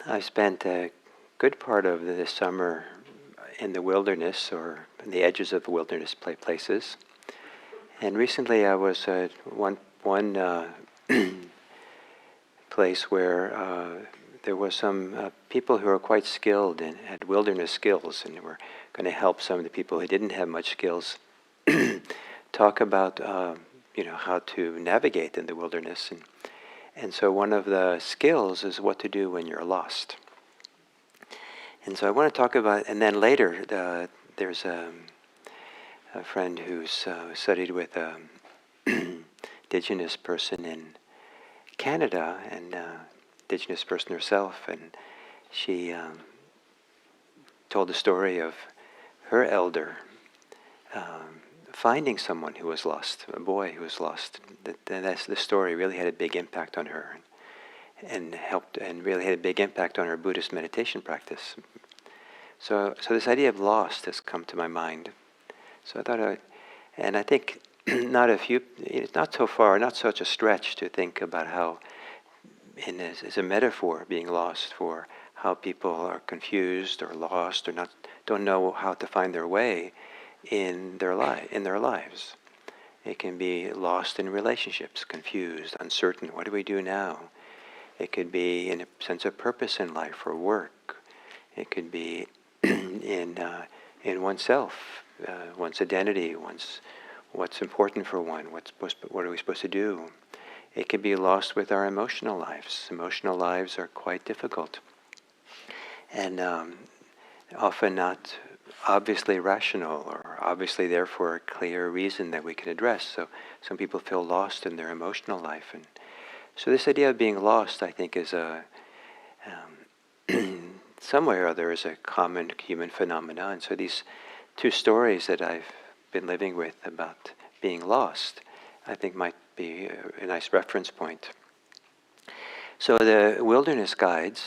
I spent a good part of this summer in the wilderness or in the edges of the wilderness places. And recently I was at one place where there was some people who were quite skilled and had wilderness skills, and were going to help some of the people who didn't have much skills talk about how to navigate in the wilderness. And so one of the skills is what to do when you're lost. And so I want to talk about, and then later there's a friend who's studied with an indigenous person in Canada, and indigenous person herself, and she told the story of her elder finding someone who was lost, a boy who was lost. That's the story really had a big impact on her, and helped, and really had a big impact on her Buddhist meditation practice. So this idea of lost has come to my mind. So I thought, and I think it's not so far, not such a stretch to think about how, as a metaphor, being lost, for how people are confused or lost or don't know how to find their way in their lives. It can be lost in relationships, confused, uncertain. What do we do now? It could be in a sense of purpose in life or work. It could be in oneself, one's identity, what's important for one, what are we supposed to do. It could be lost with our emotional lives. Emotional lives are quite difficult, and often not obviously rational or obviously there for a clear reason that we can address. So some people feel lost in their emotional life. And so this idea of being lost, I think, is some way or other is a common human phenomenon. And so these two stories that I've been living with about being lost, I think might be a nice reference point. So the wilderness guide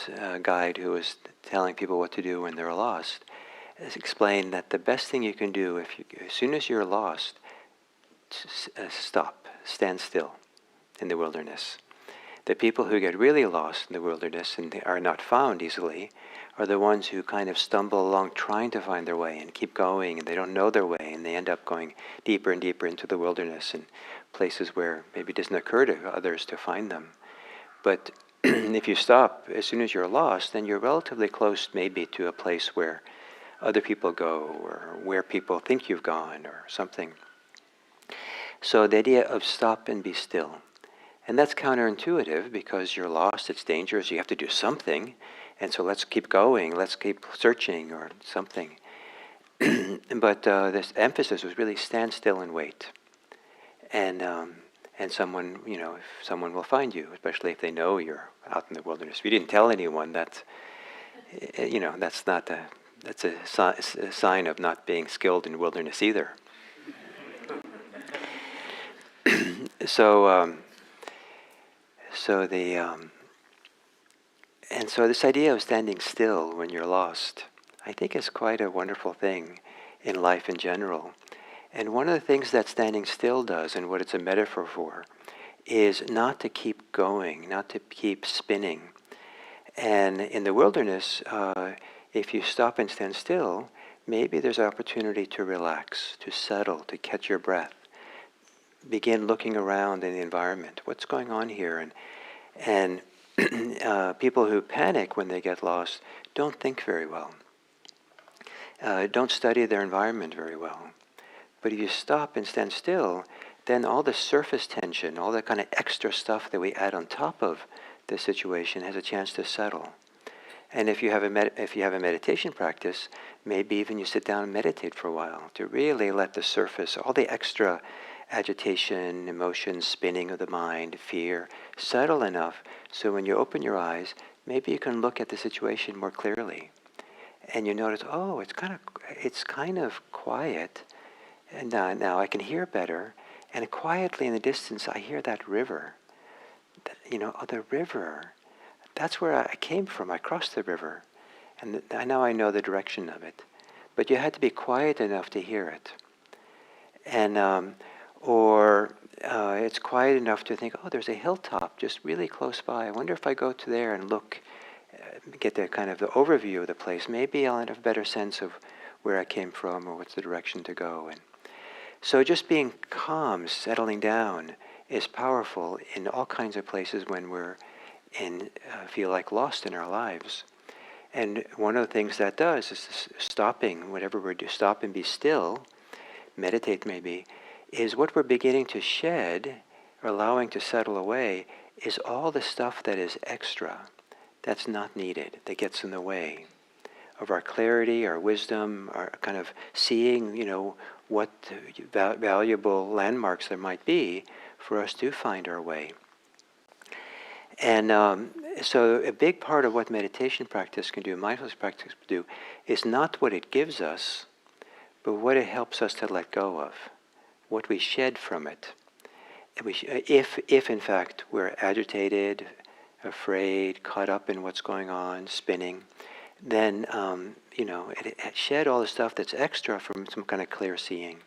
who was telling people what to do when they're lost, has explained that the best thing you can do as soon as you're lost, stop, stand still in the wilderness. The people who get really lost in the wilderness and they are not found easily are the ones who kind of stumble along trying to find their way and keep going, and they don't know their way, and they end up going deeper and deeper into the wilderness and places where maybe it doesn't occur to others to find them. But if you stop as soon as you're lost, then you're relatively close maybe to a place where other people go, or where people think you've gone, or something. So the idea of stop and be still. And that's counterintuitive because you're lost, it's dangerous, you have to do something. And so let's keep going, let's keep searching or something. But this emphasis was really stand still and wait. And someone, if someone will find you, especially if they know you're out in the wilderness. If you didn't tell anyone, that's a sign of not being skilled in wilderness either. So this idea of standing still when you're lost, I think is quite a wonderful thing in life in general. And one of the things that standing still does, and what it's a metaphor for, is not to keep going, not to keep spinning. And in the wilderness, if you stop and stand still, maybe there's an opportunity to relax, to settle, to catch your breath. Begin looking around in the environment. What's going on here? And people who panic when they get lost don't think very well. Don't study their environment very well. But if you stop and stand still, then all the surface tension, all that kind of extra stuff that we add on top of the situation has a chance to settle. And if you have a meditation practice, maybe even you sit down and meditate for a while to really let the surface, all the extra agitation, emotions, spinning of the mind, fear, settle enough so when you open your eyes, maybe you can look at the situation more clearly. And you notice, oh, it's kind of quiet, and now I can hear better. And quietly in the distance, I hear that river. The river. That's where I came from. I crossed the river, and now I know the direction of it. But you had to be quiet enough to hear it. And it's quiet enough to think, oh, there's a hilltop just really close by. I wonder if I go to there and look get the kind of the overview of the place, maybe I'll have a better sense of where I came from or what's the direction to go. And so just being calm, settling down, is powerful in all kinds of places when we're feel like lost in our lives. And one of the things that does is stopping, whatever we're doing, stop and be still, meditate maybe, is what we're beginning to shed, or allowing to settle away, is all the stuff that is extra, that's not needed, that gets in the way of our clarity, our wisdom, our kind of seeing, what valuable landmarks there might be for us to find our way. And so a big part of what meditation practice can do, mindfulness practice can do, is not what it gives us, but what it helps us to let go of, what we shed from it. And if in fact we're agitated, afraid, caught up in what's going on, spinning, then it shed all the stuff that's extra from some kind of clear seeing.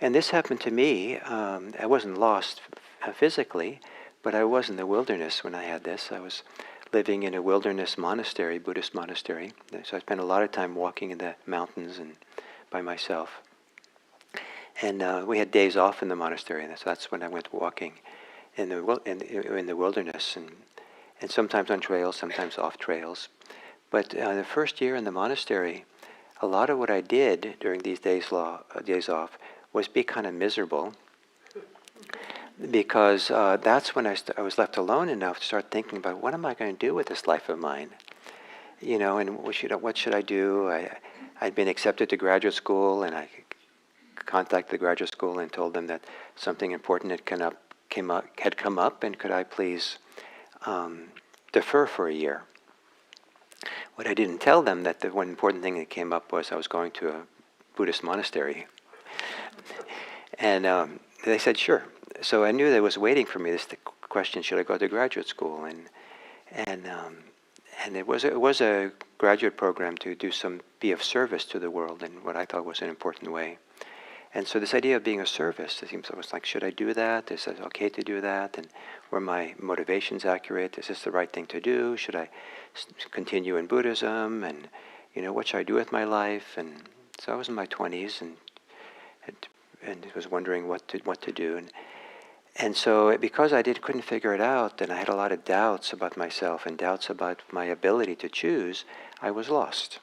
And this happened to me. I wasn't lost physically, but I was in the wilderness when I had this. I was living in a wilderness monastery, Buddhist monastery. So I spent a lot of time walking in the mountains and by myself. And we had days off in the monastery, and so that's when I went walking in the wilderness, and sometimes on trails, sometimes off trails. But the first year in the monastery, a lot of what I did during these days off was be kind of miserable, because that's when I was left alone enough to start thinking about, what am I going to do with this life of mine? And what should I do? I'd been accepted to graduate school, and I contacted the graduate school and told them that something important had come up, and could I please defer for a year? What I didn't tell them, that the one important thing that came up was I was going to a Buddhist monastery. And they said, sure. So I knew that was waiting for me, the question, should I go to graduate school? And it was a graduate program to be of service to the world in what I thought was an important way. And so this idea of being of service, it was like, should I do that? Is it okay to do that? And were my motivations accurate? Is this the right thing to do? Should I continue in Buddhism? And what should I do with my life? And so I was in my 20s and was wondering what to do. And so because I couldn't figure it out, and I had a lot of doubts about myself and doubts about my ability to choose, I was lost.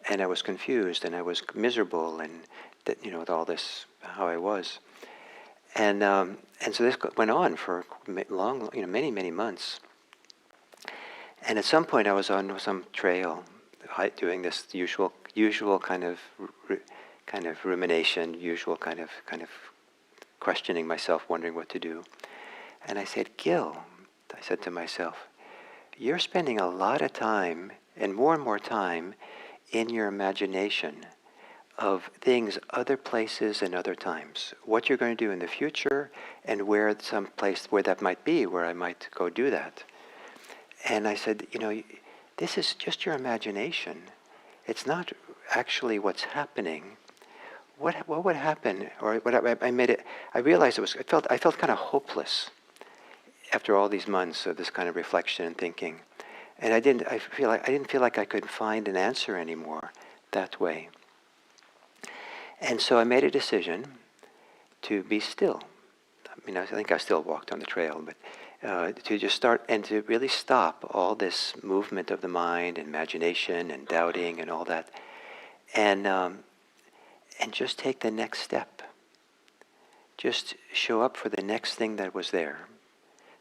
And I was confused, and I was miserable, and with all this, how I was. And so this went on for many, many months. And at some point I was on some trail, doing this usual kind of rumination, usual kind of questioning myself, wondering what to do. And I said, Gil, I said to myself, you're spending a lot of time, and more time, in your imagination of things, other places and other times. What you're going to do in the future, and where some place where that might be, where I might go do that. And I said, this is just your imagination. It's not actually what's happening. What would happen? Or what I made it. I realized I felt kind of hopeless after all these months of this kind of reflection and thinking, and I didn't feel like I could find an answer anymore that way. And so I made a decision to be still. I think I still walked on the trail, but to just start and to really stop all this movement of the mind and imagination and doubting and all that, and just take the next step. Just show up for the next thing that was there.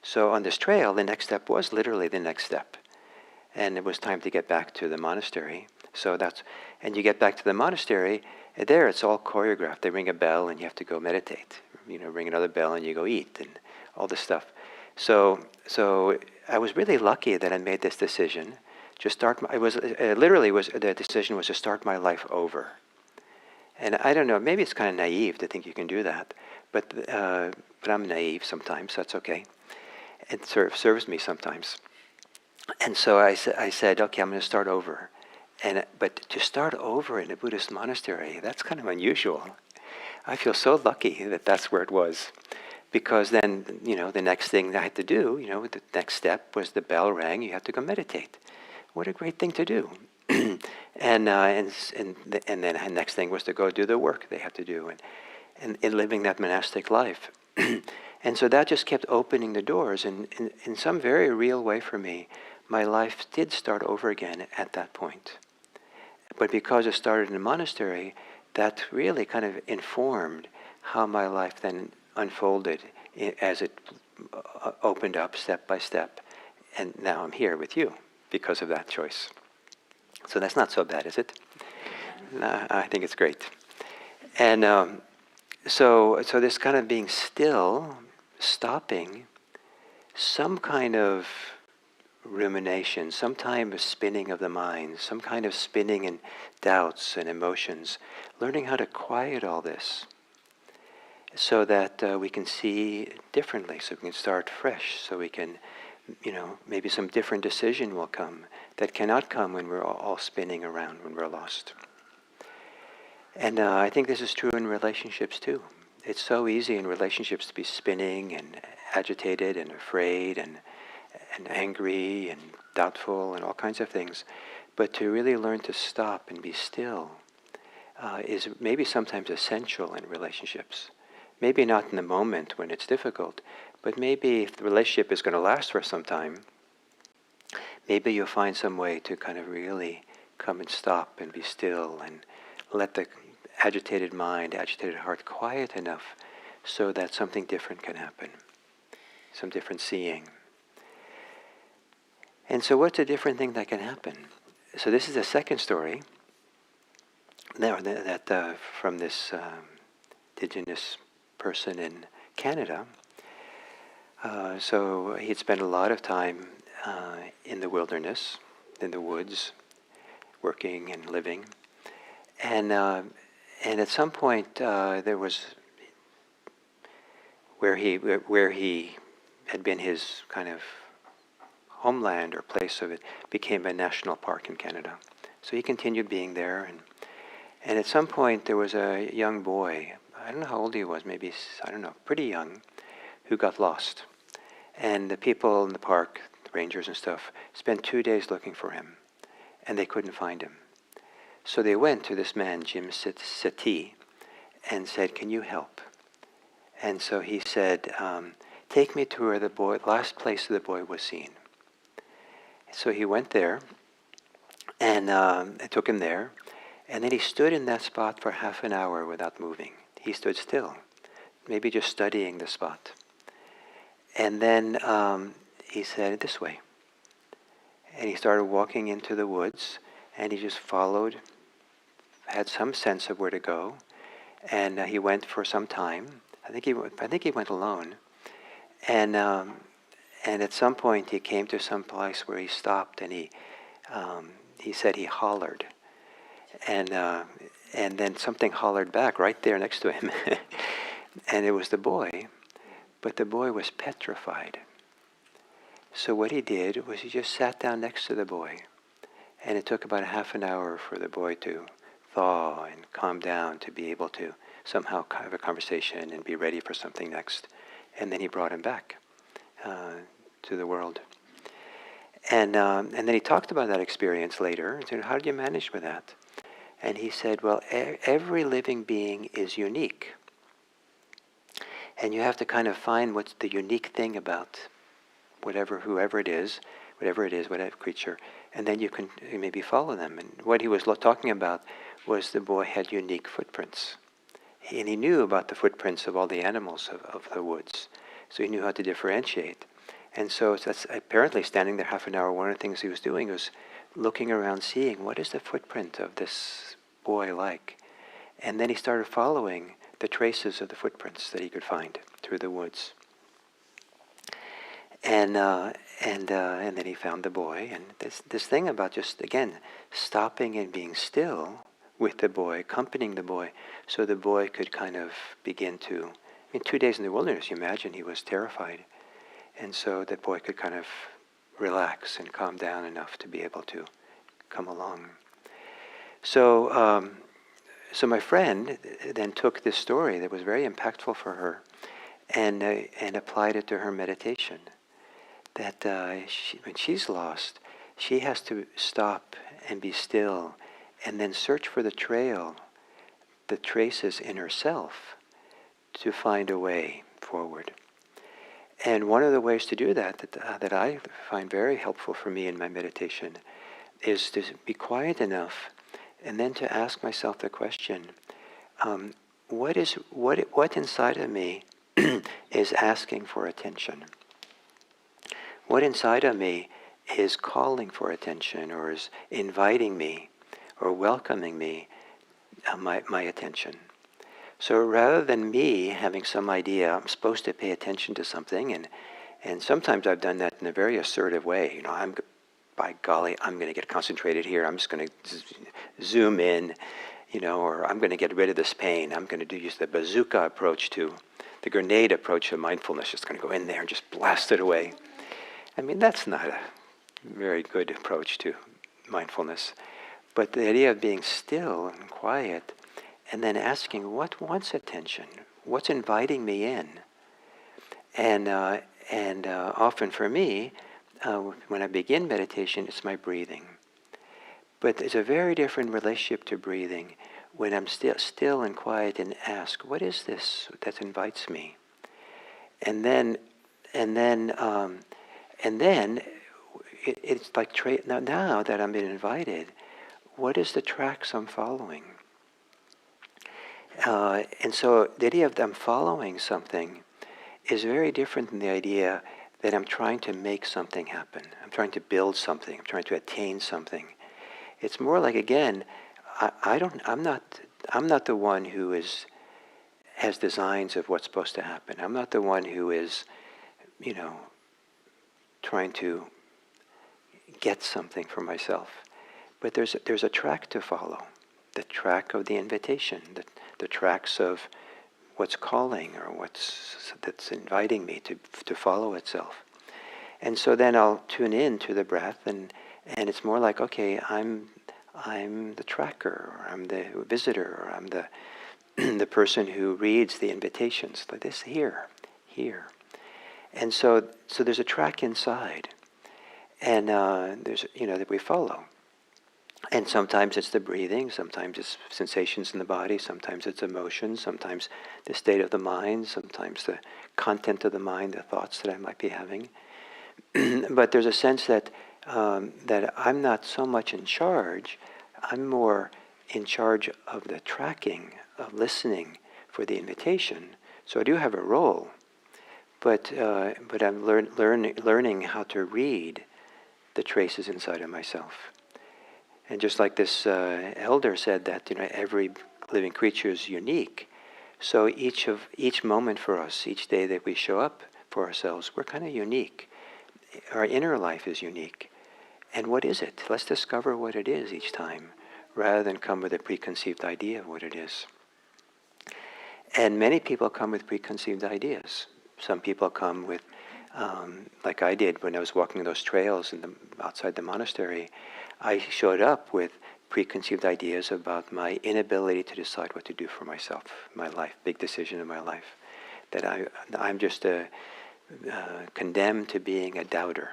So on this trail, the next step was literally the next step. And it was time to get back to the monastery. And you get back to the monastery, and there it's all choreographed. They ring a bell and you have to go meditate. Ring another bell and you go eat and all this stuff. So I was really lucky that I made this decision to start. The decision was to start my life over. And I don't know, maybe it's kind of naive to think you can do that, but I'm naive sometimes, so that's okay. It serves me sometimes. And so I said, okay, I'm going to start over. But to start over in a Buddhist monastery, that's kind of unusual. I feel so lucky that that's where it was. Because then, the next thing I had to do, the next step was the bell rang, you have to go meditate. what a great thing to do. And then the next thing was to go do the work they have to do, and living that monastic life. And so that just kept opening the doors, and in some very real way for me, my life did start over again at that point. But because it started in a monastery, that really kind of informed how my life then unfolded as it opened up step by step. And now I'm here with you because of that choice. So that's not so bad, is it? I think it's great. And so this kind of being still, stopping, some kind of rumination, some kind of spinning of the mind, some kind of spinning in doubts and emotions, learning how to quiet all this so that we can see differently, so we can start fresh, so we can, maybe some different decision will come that cannot come when we're all spinning around, when we're lost. And I think this is true in relationships too. It's so easy in relationships to be spinning and agitated and afraid and angry and doubtful and all kinds of things. But to really learn to stop and be still is maybe sometimes essential in relationships. Maybe not in the moment when it's difficult, but maybe if the relationship is going to last for some time, maybe you'll find some way to kind of really come and stop and be still and let the agitated mind, agitated heart quiet enough so that something different can happen, some different seeing. And so what's a different thing that can happen? So this is the second story that from this indigenous person in Canada. So he'd spent a lot of time in the wilderness, in the woods, working and living. And at some point there was where he had been his kind of homeland or place of it became a national park in Canada. So he continued being there, and at some point there was a young boy, I don't know how old he was, maybe, I don't know, pretty young, who got lost. And the people in the park, the rangers and stuff, spent 2 days looking for him, and they couldn't find him. So they went to this man, Jim Settee, and said, "Can you help?" And so he said, "Take me to where the last place the boy was seen." So he went there, and I took him there, and then he stood in that spot for half an hour without moving. He stood still, maybe just studying the spot. And then he said, "This way." And he started walking into the woods, and he just followed, had some sense of where to go, and he went for some time. I think he went alone, and at some point he came to some place where he stopped, and he said he hollered, and then something hollered back right there next to him, and it was the boy, but the boy was petrified. So what he did was he just sat down next to the boy, and it took about a half an hour for the boy to thaw and calm down to be able to somehow have a conversation and be ready for something next. And then he brought him back to the world. And then he talked about that experience later and said, "How did you manage with that?" And he said, "Well, every living being is unique. And you have to kind of find what's the unique thing about whoever it is, whatever creature, and then you can maybe follow them." And what he was talking about was the boy had unique footprints. And he knew about the footprints of all the animals of the woods. So he knew how to differentiate. And so that's apparently standing there half an hour, one of the things he was doing was looking around, seeing what is the footprint of this boy like. And then he started following the traces of the footprints that he could find through the woods. And then he found the boy. And this thing about just, again, stopping and being still with the boy, accompanying the boy, so the boy could kind of begin to, 2 days in the wilderness, you imagine he was terrified. And so the boy could kind of relax and calm down enough to be able to come along. So my friend then took this story that was very impactful for her and applied it to her meditation. That when she's lost, she has to stop and be still and then search for the trail, the traces in herself to find a way forward. And one of the ways to do that I find very helpful for me in my meditation is to be quiet enough and then to ask myself the question, what inside of me is asking for attention? What inside of me is calling for attention, or is inviting me or welcoming me, my attention? So rather than me having some idea I'm supposed to pay attention to something, and sometimes I've done that in a very assertive way. By golly, I'm going to get concentrated here. I'm just going to zoom in, or I'm going to get rid of this pain. I'm going to use the bazooka approach the grenade approach to mindfulness. Just going to go in there and just blast it away. I mean, that's not a very good approach to mindfulness. But the idea of being still and quiet, and then asking what wants attention, what's inviting me in, and often for me, when I begin meditation, it's my breathing. But there's a very different relationship to breathing when I'm still and quiet and ask, what is this that invites me? And then it's like now that I'm being invited, what is the tracks I'm following? And so the idea of I'm following something is very different than the idea that I'm trying to make something happen. I'm trying to build something. I'm trying to attain something. It's more like, again, I'm not the one who has designs of what's supposed to happen. I'm not the one who is, trying to get something for myself. But there's a track to follow, the track of the invitation, the tracks of what's calling or that's inviting me to follow itself. And so then I'll tune in to the breath, and it's more like, okay, I'm the tracker, or I'm the visitor, or I'm the person who reads the invitations, like this here. And so there's a track inside, and there's that we follow. And sometimes it's the breathing, sometimes it's sensations in the body, sometimes it's emotions, sometimes the state of the mind, sometimes the content of the mind, the thoughts that I might be having. But there's a sense that I'm not so much in charge. I'm more in charge of the tracking, of listening for the invitation. So I do have a role, but I'm learning how to read the traces inside of myself. And just like this elder said that every living creature is unique, so each moment for us, each day that we show up for ourselves, we're kind of unique. Our inner life is unique. And what is it? Let's discover what it is each time, rather than come with a preconceived idea of what it is. And many people come with preconceived ideas. Some people come with, like I did when I was walking those trails outside the monastery, I showed up with preconceived ideas about my inability to decide what to do for myself, my life, big decision in my life. That I'm just condemned to being a doubter.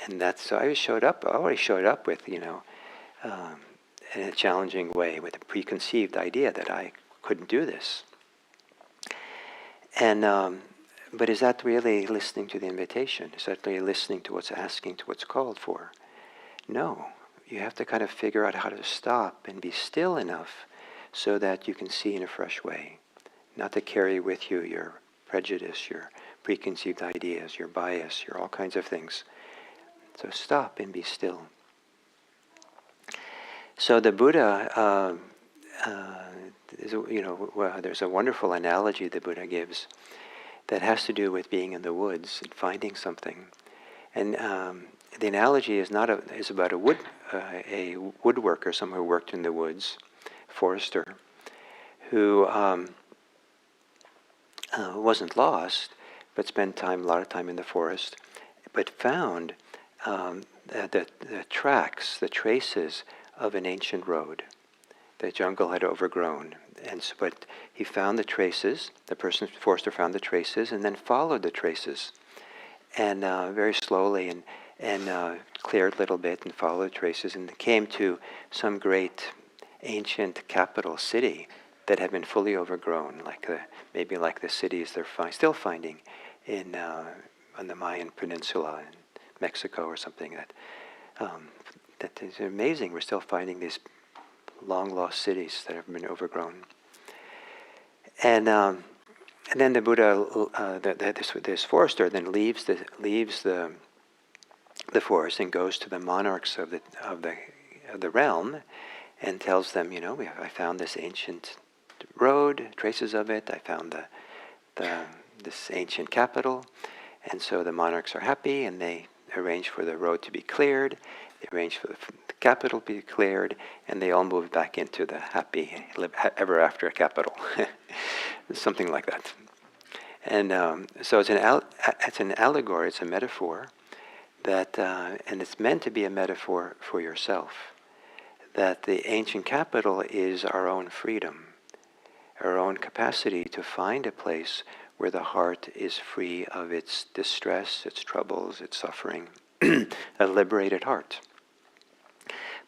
And so I already showed up with, in a challenging way, with a preconceived idea that I couldn't do this. And but is that really listening to the invitation? Is that really listening to what's asking, to what's called for? No. You have to kind of figure out how to stop and be still enough so that you can see in a fresh way. Not to carry with you your prejudice, your preconceived ideas, your bias, your all kinds of things. So stop and be still. So the Buddha, there's a wonderful analogy the Buddha gives that has to do with being in the woods and finding something. And the analogy is about a woodworker, someone who worked in the woods, forester, who wasn't lost, but spent a lot of time in the forest, but found the tracks, the traces of an ancient road. The jungle had overgrown, but he found the traces. Forester found the traces, and then followed the traces, and very slowly, and cleared a little bit and followed the traces and came to some great ancient capital city that had been fully overgrown, maybe like the cities they're still finding in on the Mayan Peninsula in Mexico or something. That is amazing. We're still finding these long-lost cities that have been overgrown. And then the Buddha, this forester, then leaves the forest and goes to the monarchs of the realm, and tells them, I found this ancient road, traces of it. I found this ancient capital, and so the monarchs are happy, and they arrange for the road to be cleared. They arrange for the capital to be cleared, and they all move back into the happy ever after capital, something like that. And so it's an allegory. It's a metaphor that, and it's meant to be a metaphor for yourself. That the ancient capital is our own freedom, our own capacity to find a place where the heart is free of its distress, its troubles, its suffering, a liberated heart.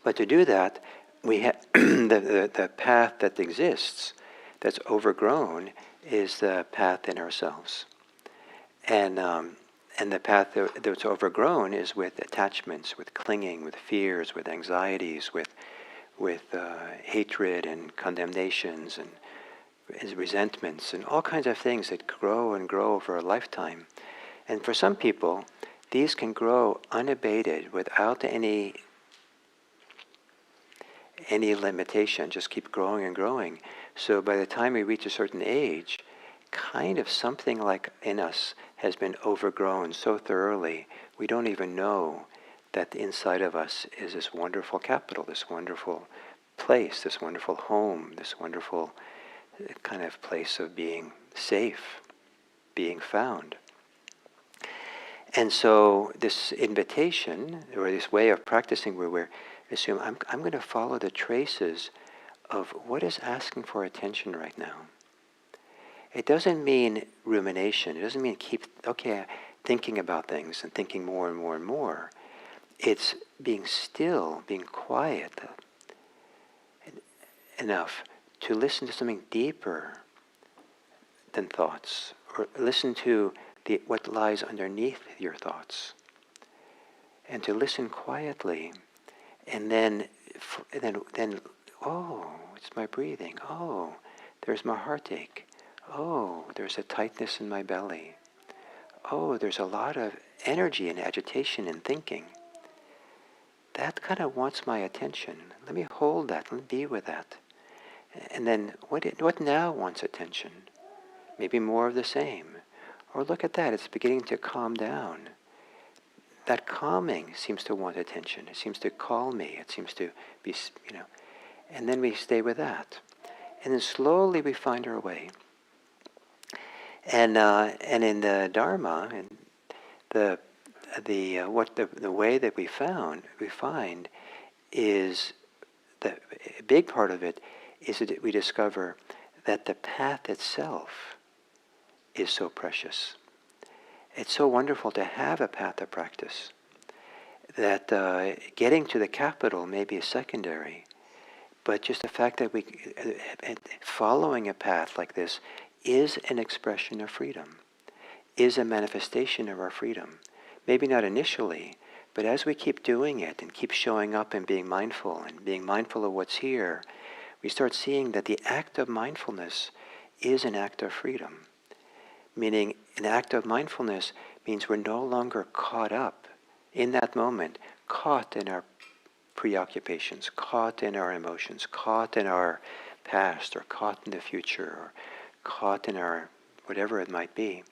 But to do that, we have the path that exists, that's overgrown, is the path in ourselves. And the path that's overgrown is with attachments, with clinging, with fears, with anxieties, with hatred and condemnations and resentments and all kinds of things that grow and grow over a lifetime. And for some people, these can grow unabated without any limitation, just keep growing and growing. So by the time we reach a certain age, kind of something like in us has been overgrown so thoroughly, we don't even know that inside of us is this wonderful capital, this wonderful place, this wonderful home, this wonderful kind of place of being safe, being found. And so this invitation, or this way of practicing where we're assume I'm going to follow the traces of what is asking for attention right now. It doesn't mean rumination. It doesn't mean thinking about things and thinking more and more and more. It's being still, being quiet enough to listen to something deeper than thoughts, or listen to what lies underneath your thoughts, and to listen quietly, and then, oh, it's my breathing. Oh, there's my heartache. Oh, there's a tightness in my belly. Oh, there's a lot of energy and agitation in thinking. That kind of wants my attention. Let me hold that. Let me be with that. And then what now wants attention? Maybe more of the same. Or look at that. It's beginning to calm down. That calming seems to want attention. It seems to call me. It seems to be, And then we stay with that. And then slowly we find our way. And in the Dharma, and the way that we find is a big part of it is that we discover that the path itself is so precious. It's so wonderful to have a path of practice that getting to the capital may be secondary, but just the fact that following a path like this is an expression of freedom, is a manifestation of our freedom. Maybe not initially, but as we keep doing it and keep showing up and being mindful of what's here, we start seeing that the act of mindfulness is an act of freedom. Meaning, an act of mindfulness means we're no longer caught up in that moment, caught in our preoccupations, caught in our emotions, caught in our past, or caught in the future, or caught in our whatever it might be.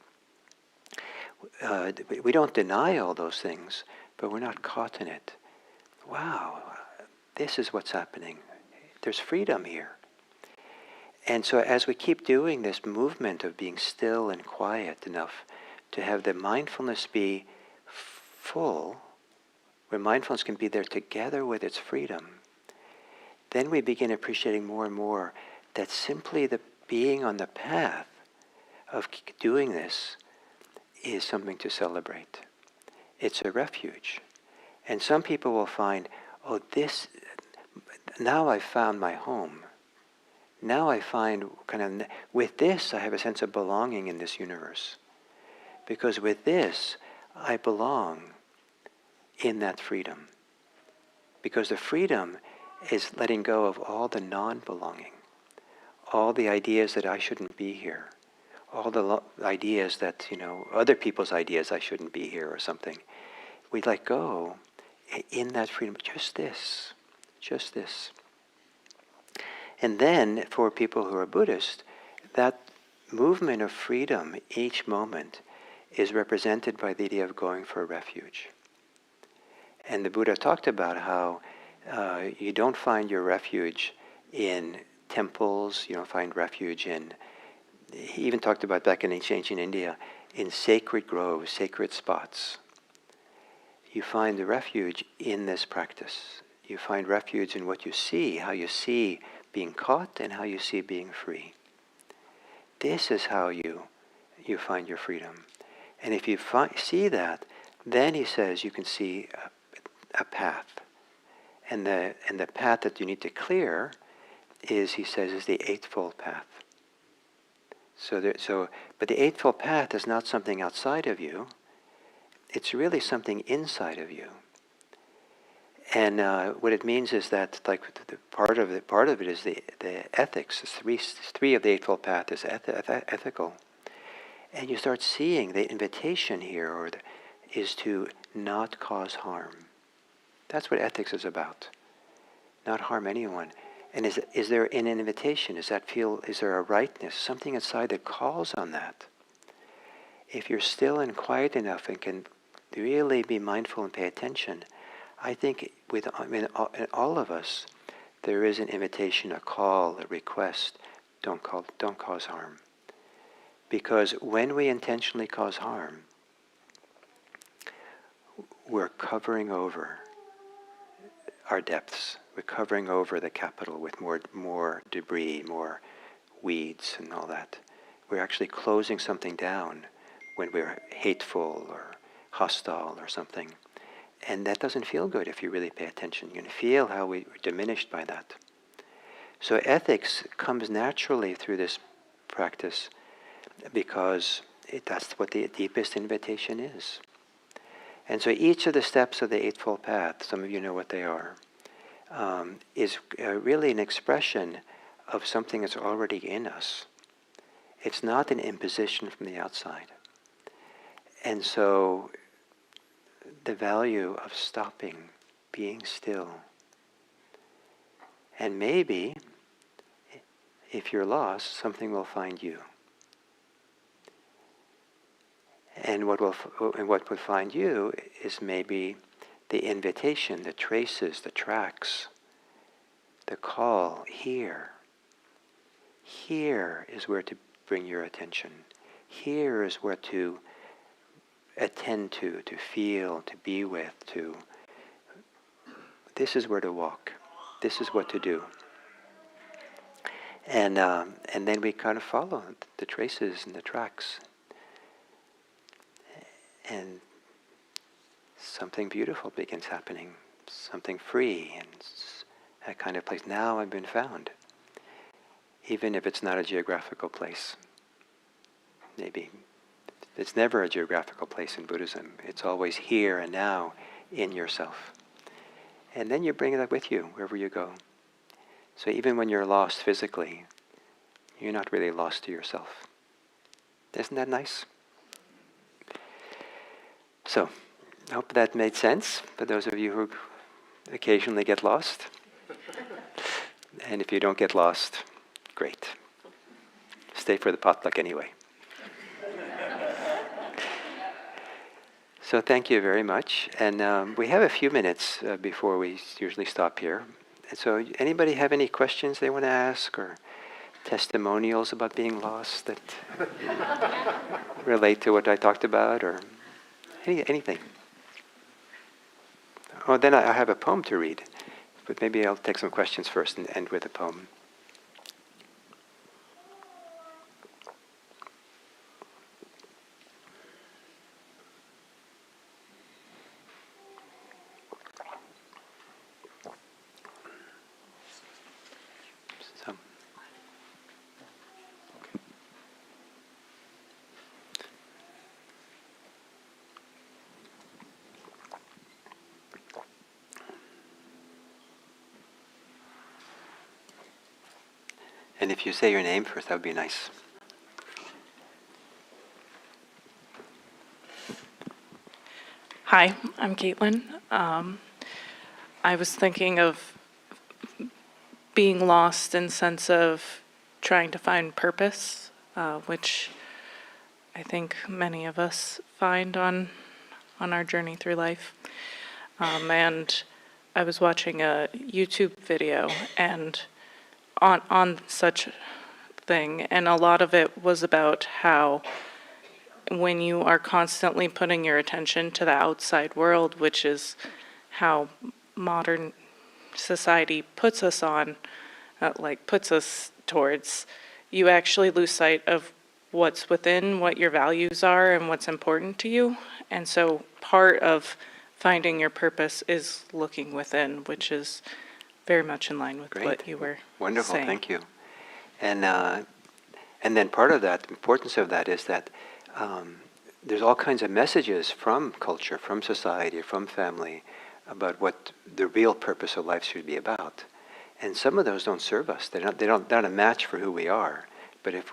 We don't deny all those things, but we're not caught in it. Wow, this is what's happening. There's freedom here. And so as we keep doing this movement of being still and quiet enough to have the mindfulness be full, where mindfulness can be there together with its freedom, then we begin appreciating more and more that simply the being on the path of doing this is something to celebrate. It's a refuge. And some people will find, oh, now I've found my home. Now I find with this I have a sense of belonging in this universe. Because with this, I belong in that freedom. Because the freedom is letting go of all the non-belonging, all the ideas that I shouldn't be here, all the ideas that, other people's ideas I shouldn't be here or something. We let go in that freedom, just this. And then for people who are Buddhist, that movement of freedom each moment is represented by the idea of going for a refuge. And the Buddha talked about how you don't find your refuge in temples, you don't find refuge in, he even talked about back in ancient India, in sacred groves, sacred spots. You find the refuge in this practice. You find refuge in what you see, how you see being caught and how you see being free. This is how you find your freedom. And if you see that, then he says you can see a path. And the path that you need to clear is, he says, is the Eightfold Path. But the Eightfold Path is not something outside of you. It's really something inside of you. And what it means is that, like, part of it is the ethics. Three of the Eightfold Path is ethical. And you start seeing the invitation here is to not cause harm. That's what ethics is about. Not harm anyone. And is there an invitation? Is there a rightness, something inside that calls on that? If you're still and quiet enough and can really be mindful and pay attention, I think in all of us, there is an invitation, a call, a request. Don't cause harm. Because when we intentionally cause harm, we're covering over our depths. We're covering over the capital with more debris, more weeds and all that. We're actually closing something down when we're hateful or hostile or something. And that doesn't feel good if you really pay attention. You can feel how we're diminished by that. So ethics comes naturally through this practice because that's what the deepest invitation is. And so each of the steps of the Eightfold Path, some of you know what they are, is really an expression of something that's already in us. It's not an imposition from the outside. And so the value of stopping, being still. And maybe, if you're lost, something will find you. And what will find you is maybe the invitation, the traces, the tracks, the call, here. Here is where to bring your attention. Here is where to attend to feel, to be with, this is where to walk. This is what to do. And then we kind of follow the traces and the tracks. And something beautiful begins happening, something free, and that kind of place. Now I've been found. Even if it's not a geographical place. Maybe. It's never a geographical place in Buddhism. It's always here and now in yourself. And then you bring that with you wherever you go. So even when you're lost physically, you're not really lost to yourself. Isn't that nice? So, I hope that made sense for those of you who occasionally get lost. And if you don't get lost, great. Stay for the potluck anyway. So thank you very much. And we have a few minutes before we usually stop here. And so anybody have any questions they want to ask or testimonials about being lost that relate to what I talked about or anything? Oh, then I have a poem to read. But maybe I'll take some questions first and end with a poem. And if you say your name first, that would be nice. Hi, I'm Caitlin. I was thinking of being lost in sense of trying to find purpose, which I think many of us find on our journey through life. And I was watching a YouTube video and on such thing, and a lot of it was about how when you are constantly putting your attention to the outside world, which is how modern society puts us on, puts us towards, you actually lose sight of what's within, what your values are, and what's important to you. And so part of finding your purpose is looking within, which is very much in line with Great. what you were Wonderful, saying. thank you. And then part of that, the importance of that is that there's all kinds of messages from culture, from society, from family, about what the real purpose of life should be about. And some of those don't serve us. They're not a match for who we are. But if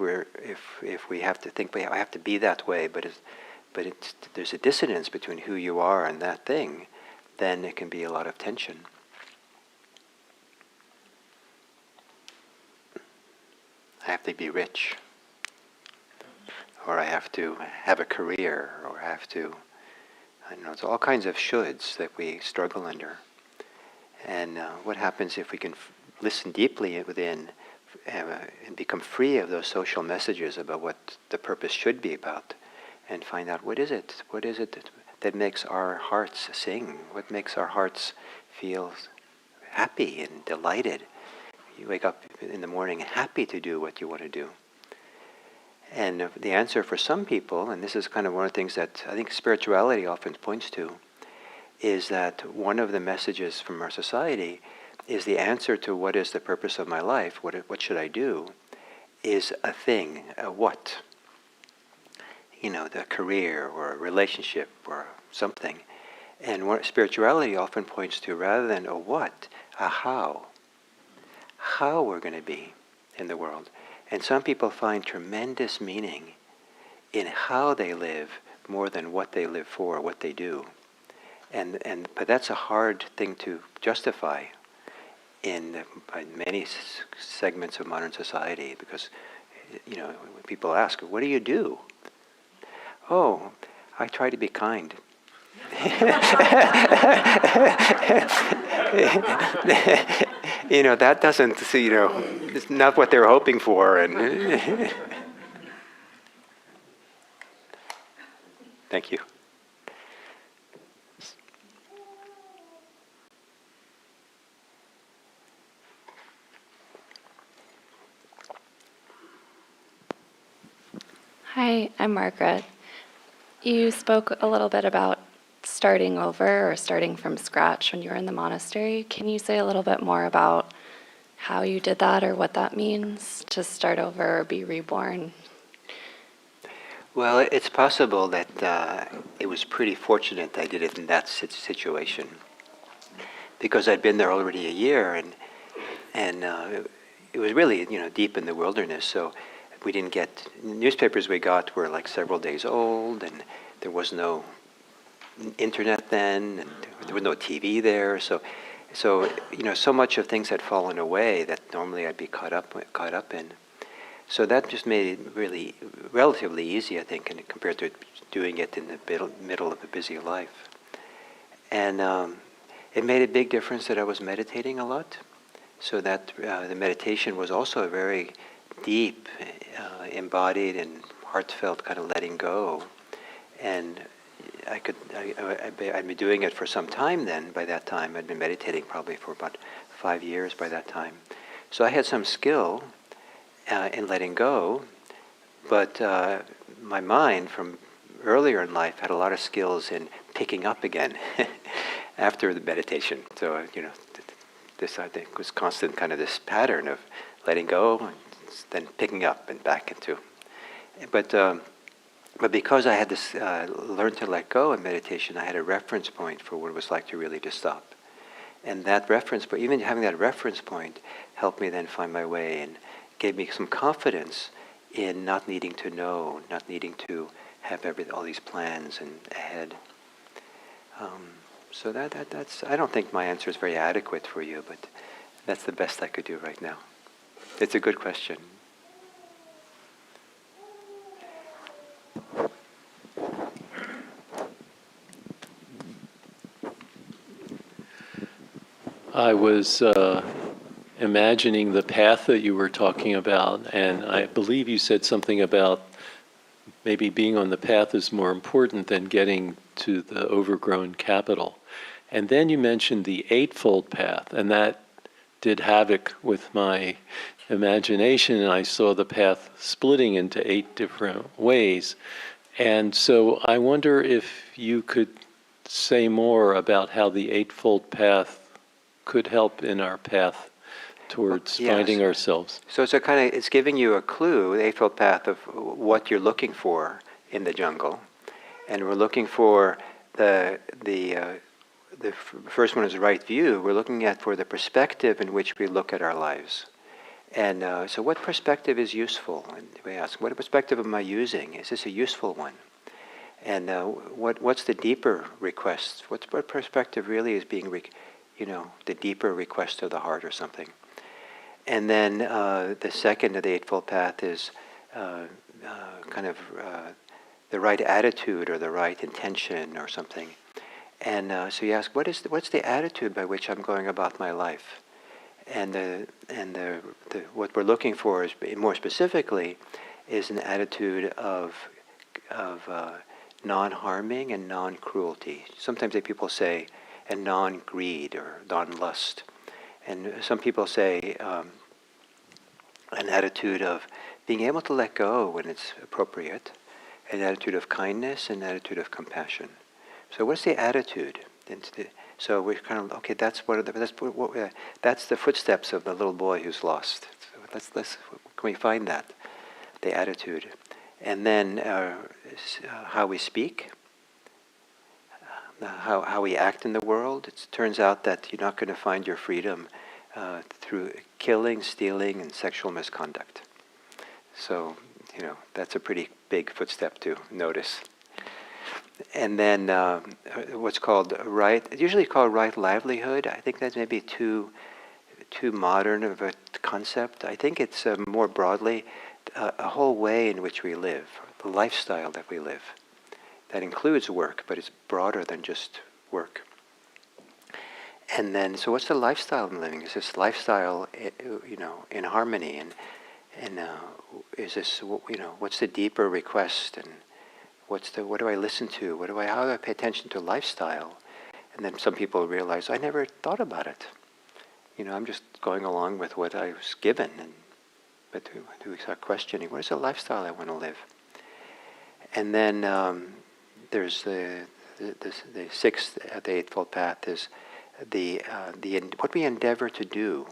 we have to think, I have to be that way, but there's a dissonance between who you are and that thing, then it can be a lot of tension. I have to be rich, or I have to have a career, or I have to, I don't know, it's all kinds of shoulds that we struggle under. And what happens if we can listen deeply within and become free of those social messages about what the purpose should be about, and find out what is it that makes our hearts sing, what makes our hearts feel happy and delighted. You wake up in the morning happy to do what you want to do. And the answer for some people, and this is kind of one of the things that I think spirituality often points to, is that one of the messages from our society is the answer to what is the purpose of my life, what should I do, is a thing, a what. You know, the career or a relationship or something. And what spirituality often points to, rather than a what, a how we're going to be in the world. And some people find tremendous meaning in how they live more than what they live for, what they do. But that's a hard thing to justify in many segments of modern society, because when people ask, what do you do? Oh, I try to be kind. That doesn't, it's not what they're hoping for. And thank you. Hi, I'm Margaret. You spoke a little bit about starting over or starting from scratch when you were in the monastery. Can you say a little bit more about how you did that or what that means to start over or be reborn? Well, it's possible that it was pretty fortunate I did it in that situation, because I'd been there already a year, and it was really deep in the wilderness. So we didn't get newspapers. We got were like several days old, and there was no internet then, and there was no TV there. So so much of things had fallen away that normally I'd be caught up in. So that just made it really relatively easy, I think, compared to doing it in the middle of a busy life. And it made a big difference that I was meditating a lot. So that the meditation was also very deep, embodied and heartfelt kind of letting go. And I'd been doing it for some time then. By that time, I'd been meditating probably for about 5 years by that time. So I had some skill in letting go, but my mind from earlier in life had a lot of skills in picking up again after the meditation. So, this I think was constant kind of this pattern of letting go and then picking up and back into. But because I had this learn to let go in meditation, I had a reference point for what it was like to really just stop. And that reference point, even having that reference point, helped me then find my way and gave me some confidence in not needing to know, not needing to have all these plans and ahead. So that's, I don't think my answer is very adequate for you, but that's the best I could do right now. It's a good question. I was imagining the path that you were talking about, and I believe you said something about maybe being on the path is more important than getting to the overgrown capital. And then you mentioned the Eightfold Path, and that did havoc with my imagination, and I saw the path splitting into 8 different ways. And so I wonder if you could say more about how the Eightfold Path could help in our path towards Yes. finding ourselves. So it's it's giving you a clue, the Eightfold Path, of what you're looking for in the jungle, and we're looking for the first one is right view. We're looking for the perspective in which we look at our lives, and so what perspective is useful? And we ask, what perspective am I using? Is this a useful one? And what's the deeper request? What perspective really is being, the deeper request of the heart or something? And then the second of the Eightfold Path is the right attitude or the right intention or something. And so you ask, what's the attitude by which I'm going about my life? And what we're looking for is, more specifically, is an attitude of non-harming and non-cruelty. Sometimes people say, and non-greed or non-lust. And some people say an attitude of being able to let go when it's appropriate, an attitude of kindness, an attitude of compassion. So what's the attitude? So we're kind of, okay, that's the footsteps of the little boy who's lost. So can we find that, the attitude? And then how we speak, how we act in the world. It turns out that you're not going to find your freedom through killing, stealing, and sexual misconduct. So, that's a pretty big footstep to notice. And then what's called usually called right livelihood. I think that's maybe too modern of a concept. I think it's more broadly a whole way in which we live, the lifestyle that we live. That includes work, but it's broader than just work. And then, so what's the lifestyle I'm living? Is this lifestyle, in harmony? And is this, what's the deeper request? And what do I listen to? How do I pay attention to lifestyle? And then some people realize, I never thought about it. I'm just going along with what I was given. But do we start questioning, what is the lifestyle I want to live? And then there's the sixth, the Eightfold Path is what we endeavor to do.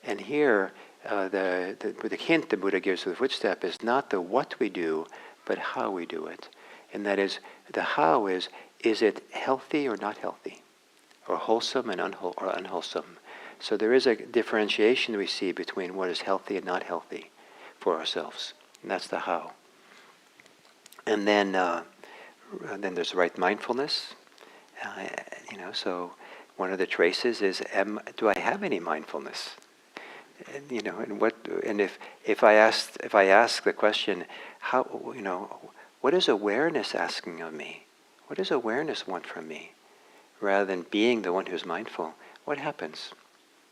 And here, the hint the Buddha gives to the footstep is not the what we do, but how we do it. And that is, the how is it healthy or not healthy? Or wholesome and unwholesome? So there is a differentiation we see between what is healthy and not healthy for ourselves. And that's the how. And then there's right mindfulness. So one of the traces is, do I have any mindfulness? And if I ask the question, what is awareness asking of me? What does awareness want from me? Rather than being the one who's mindful, what happens?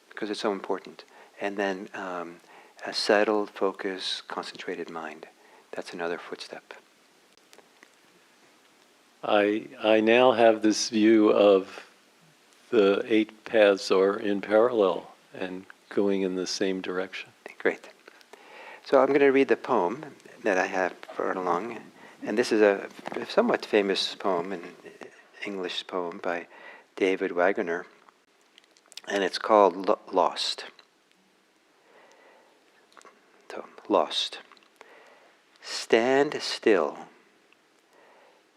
Because it's so important. And then a settled, focused, concentrated mind. That's another footstep. I now have this view of the 8 paths are in parallel and going in the same direction. Great. So I'm going to read the poem that I have brought along. And this is a somewhat famous poem, an English poem by David Wagoner. And it's called Lost. So, Lost. Stand still.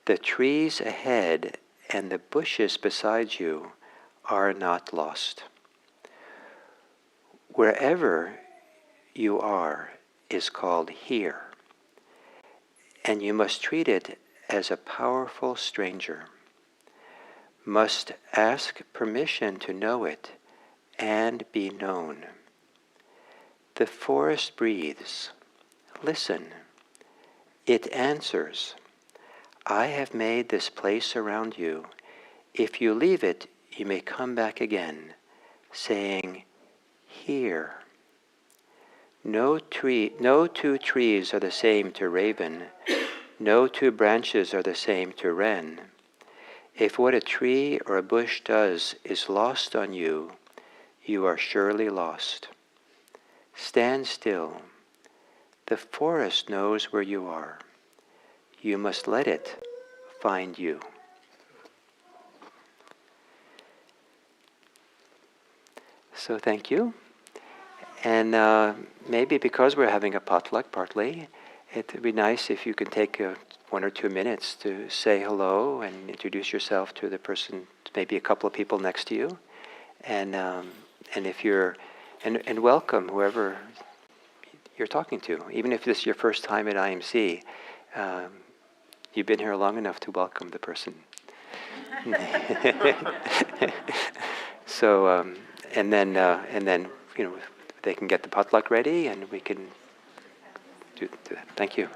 The trees ahead and the bushes beside you are not lost. Wherever you are is called here, and you must treat it as a powerful stranger, must ask permission to know it and be known. The forest breathes. Listen. It answers, I have made this place around you. If you leave it, you may come back again, saying, here. No two trees are the same to raven. No two branches are the same to wren. If what a tree or a bush does is lost on you, you are surely lost. Stand still. The forest knows where you are. You must let it find you. So thank you. And maybe because we're having a potluck partly, it would be nice if you can take 1 or 2 minutes to say hello and introduce yourself to the person, maybe a couple of people next to you. And if you're, and welcome whoever you're talking to. Even if this is your first time at IMC, you've been here long enough to welcome the person. So, and then they can get the potluck ready, and we can do that. Thank you.